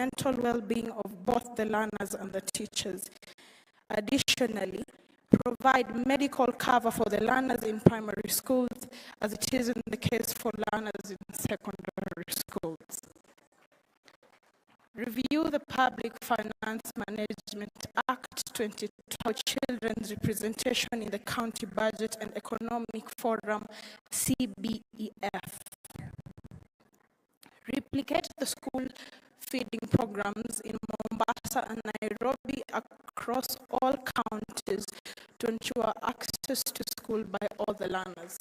mental well-being of both the learners and the teachers. Additionally, provide medical cover for the learners in primary schools, as it is in the case for learners in secondary schools. Review the Public Finance Management Act 2020 for children's representation in the County Budget and Economic Forum, CBEF. Replicate the school feeding programs in Mombasa and Nairobi across all counties to ensure access to school by all the learners.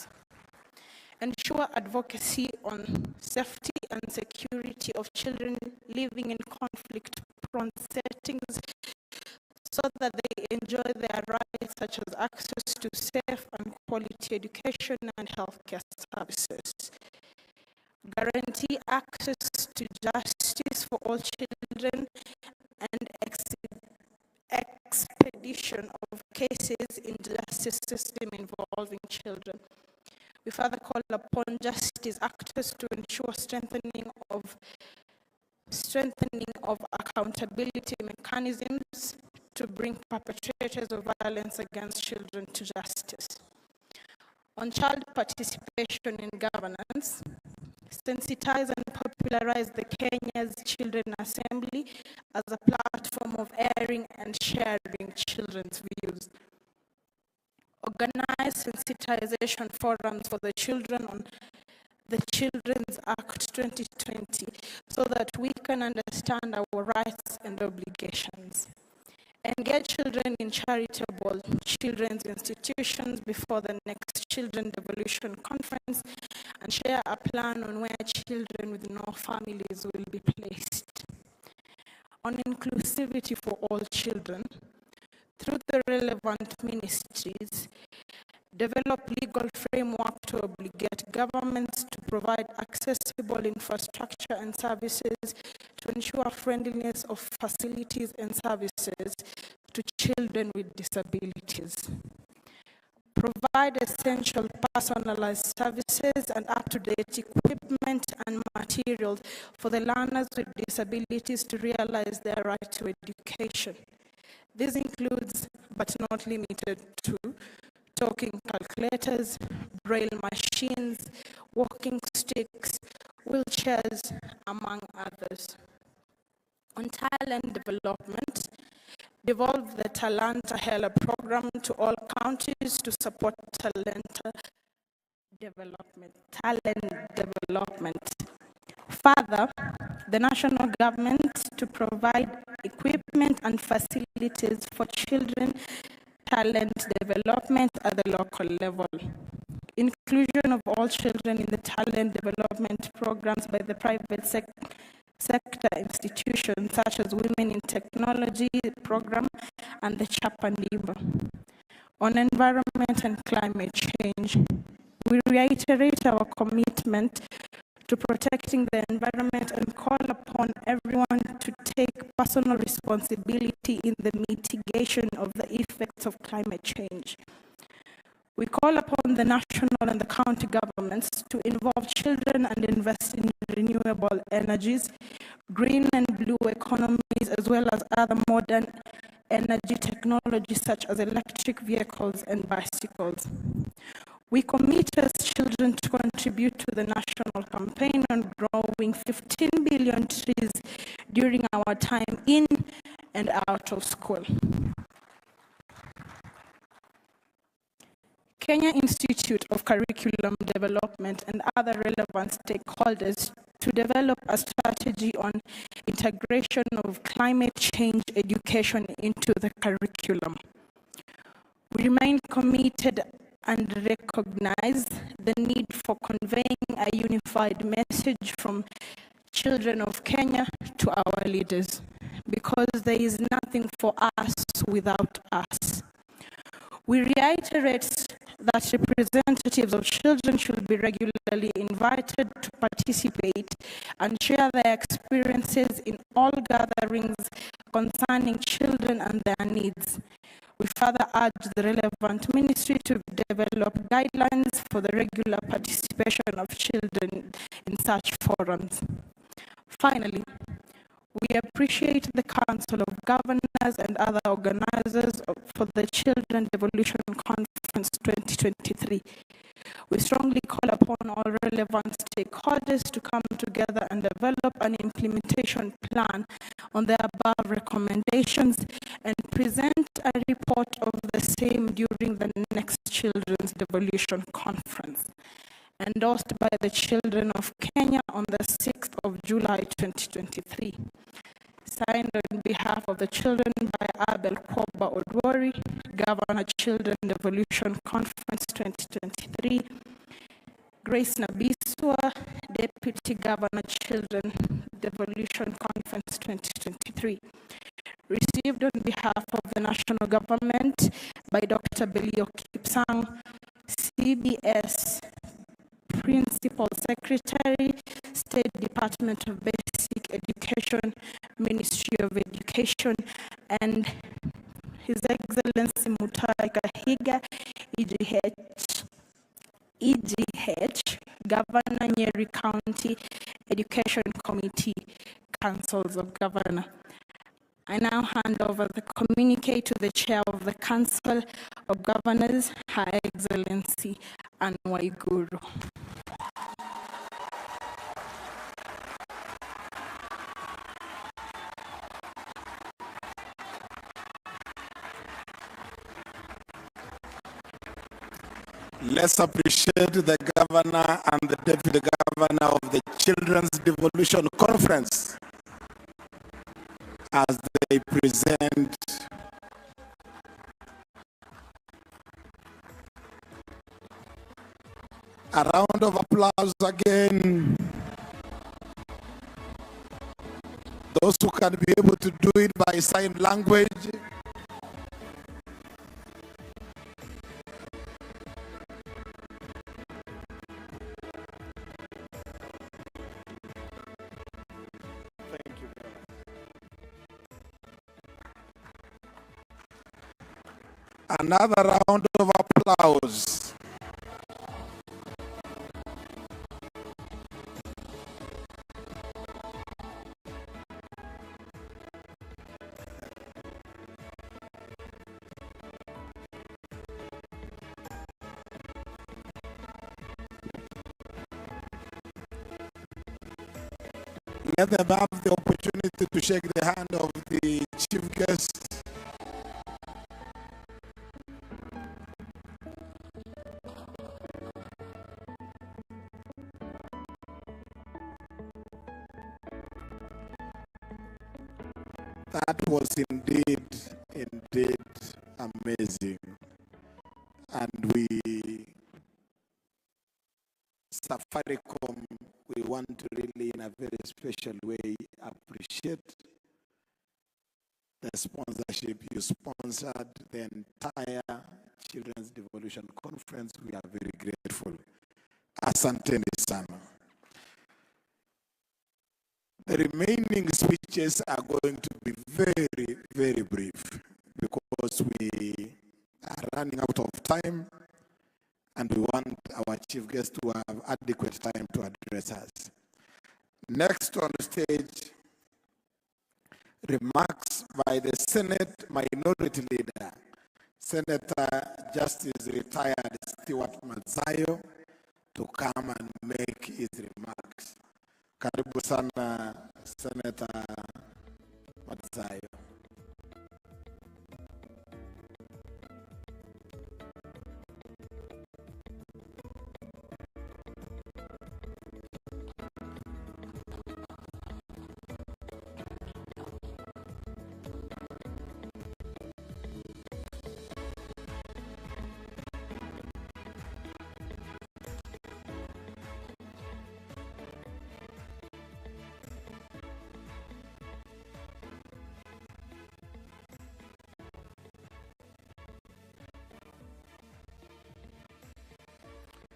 Ensure advocacy on safety and security of children living in conflict-prone settings so that they enjoy their rights such as access to safe and quality education and healthcare services. Guarantee access to justice for all children and expedition of cases in the justice system involving children. We further call upon justice actors to ensure strengthening of accountability mechanisms to bring perpetrators of violence against children to justice. On child participation in governance, sensitize and popularize the Kenya's Children Assembly as a platform of airing and sharing children's views. Organize sensitization forums for the children on the Children's Act 2020 so that we can understand our rights and obligations. Engage children in charitable children's institutions before the next Children Devolution conference and share a plan on where children with no families will be placed. On inclusivity for all children, through the relevant ministries, develop legal framework to obligate governments to provide accessible infrastructure and services to ensure friendliness of facilities and services to children with disabilities. Provide essential personalized services and up-to-date equipment and materials for the learners with disabilities to realize their right to education. This includes, but not limited to, talking calculators, braille machines, walking sticks, wheelchairs, among others. On talent development, devolve the Talanta Hela program to all counties to support talent development. Further, the national government to provide equipment and facilities for children talent development at the local level. Inclusion of all children in the talent development programs by the private sector institutions such as Women in Technology program and the Chapa Ndiva. On environment and climate change, we reiterate our commitment to protecting the environment and call upon everyone to take personal responsibility in the mitigation of the effects of climate change. We call upon the national and the county governments to involve children and invest in renewable energies, green and blue economies, as well as other modern energy technologies such as electric vehicles and bicycles. We commit as children to contribute to the national campaign on growing 15 billion trees during our time in and out of school. Kenya Institute of Curriculum Development and other relevant stakeholders to develop a strategy on integration of climate change education into the curriculum. We remain committed and recognize the need for conveying a unified message from children of Kenya to our leaders, because there is nothing for us without us. We reiterate that representatives of children should be regularly invited to participate and share their experiences in all gatherings concerning children and their needs. We further urge the relevant ministry to develop guidelines for the regular participation of children in such forums. Finally, We appreciate the Council of Governors and other organizers for the Children Devolution Conference 2023. We strongly call upon all relevant stakeholders to come together and develop an implementation plan on the above recommendations and present a report of the same during the next Children's Devolution Conference, endorsed by the Children of Kenya on the 6th of July 2023. Signed on behalf of the children by Abel Koba Odwori, Governor Children Devolution Conference 2023, Grace Nabiswa, Deputy Governor Children Devolution Conference 2023. Received on behalf of the national government by Dr. Belio Kipsang, CBS Principal Secretary, State Department of Basic Education, Ministry of Education, and His Excellency Mutahi Kahiga, EGH, Governor Nyeri County Education Committee, Councils of Governor. I now hand over the communique to the Chair of the Council of Governors, Her Excellency Anne Waiguru. Let's appreciate the governor and the deputy governor of the Children's Devolution Conference as they present a round of applause again. Those who can be able to do it by sign language. Another round of applause. Let them have the opportunity to shake the hand of the chief guest. That was indeed amazing. And we, Safaricom, we want to really, in a very special way, appreciate the sponsorship. You sponsored the entire Children's Devolution Conference. We are very grateful. Asanteni sana. The remaining speeches are going to be very, very brief because we are running out of time and we want our chief guest to have adequate time to address us. Next on the stage, remarks by the Senate Minority Leader, Senator Justice Retired Stewart Mazayo, to come and make his remarks. Karibu sana, Senator Mazayo.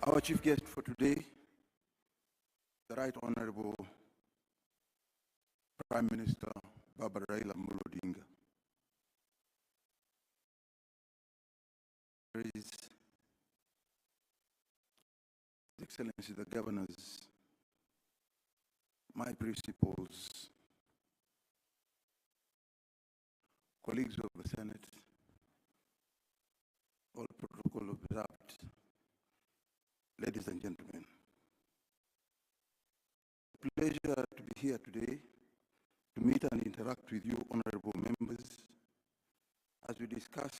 Our chief guest for today, the Right Honorable Prime Minister Raila Odinga. His Excellency the Governors, my principals, colleagues of the Senate, all protocol observed, ladies and gentlemen, pleasure to be here today to meet and interact with you, honorable members, as we discuss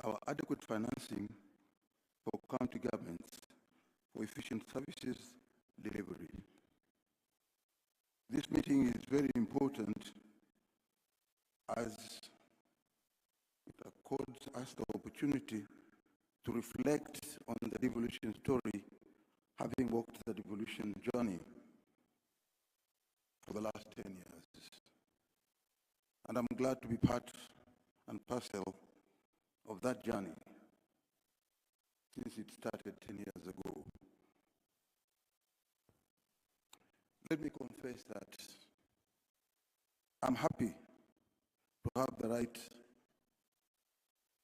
our adequate financing for county governments for efficient services delivery. This meeting is very important as it accords us the opportunity to reflect on the devolution story, having walked the devolution journey for the last 10 years. And I'm glad to be part and parcel of that journey since it started 10 years ago. Let me confess that I'm happy to have the right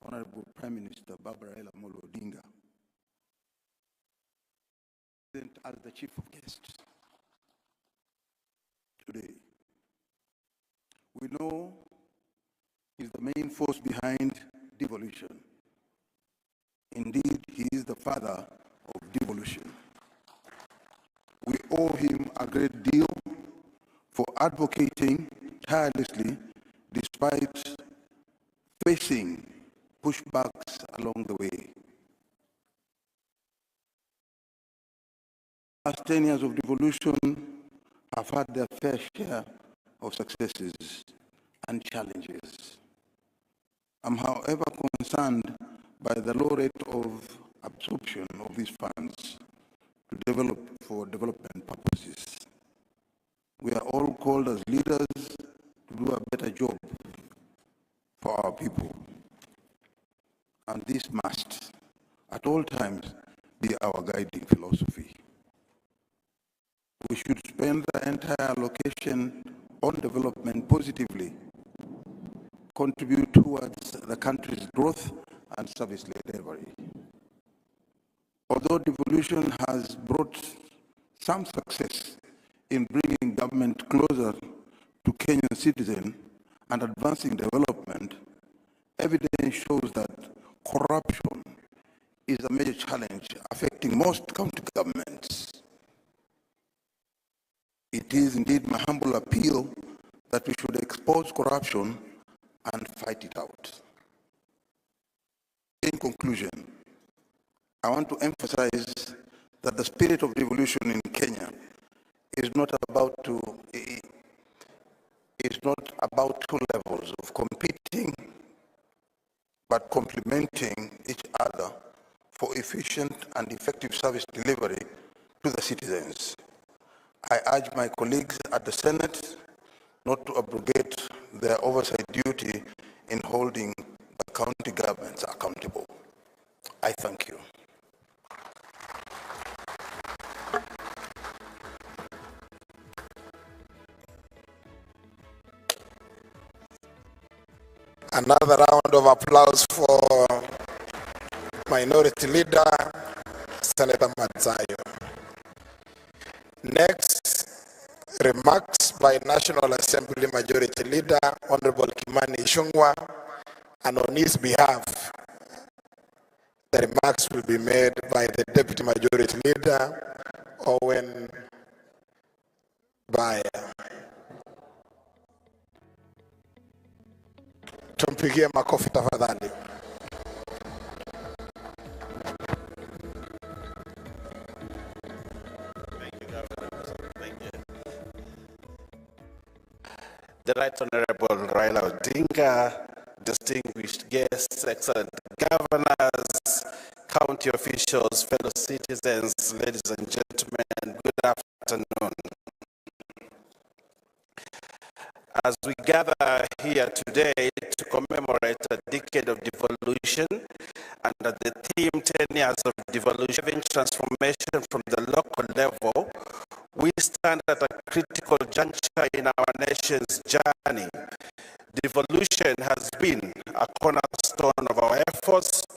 Honorable Prime Minister Raila Odinga as the chief of guests today. We know he's the main force behind devolution. Indeed, he is the father of devolution. We owe him a great deal for advocating tirelessly despite facing pushbacks along the way. Last 10 years of devolution have had their fair share of successes and challenges. I'm, however, concerned by the low rate of absorption of these funds to develop for development purposes. We are all called as leaders to do a better job for our people. And this must, at all times, be our guiding philosophy. We should spend the entire allocation on development positively, contribute towards the country's growth and service delivery. Although devolution has brought some success in bringing government closer to Kenyan citizens and advancing development, evidence shows that corruption is a major challenge affecting most county governments. It is indeed my humble appeal that we should expose corruption and fight it out. In conclusion, I want to emphasize that the spirit of devolution in Kenya is not about two levels of competing, but complementing each other for efficient and effective service delivery to the citizens. I urge my colleagues at the Senate not to abrogate their oversight duty in holding the county governments accountable. I thank you. Another round of applause for Minority Leader, Senator Matsayo. Next, remarks by National Assembly Majority Leader, Honorable Kimani Ichung'wah, and on his behalf, the remarks will be made by the Deputy Majority Leader, Owen Baya. Tumpigie makofi tafadhali. The Right Honorable Raila Odinga, distinguished guests, excellent governors, county officials, fellow citizens, ladies and gentlemen, good afternoon. As we gather here today to commemorate a decade of devolution under the theme 10 years of devolution, transformation from the local level, we stand at a critical juncture in our nation's journey. Devolution has been a cornerstone of our efforts to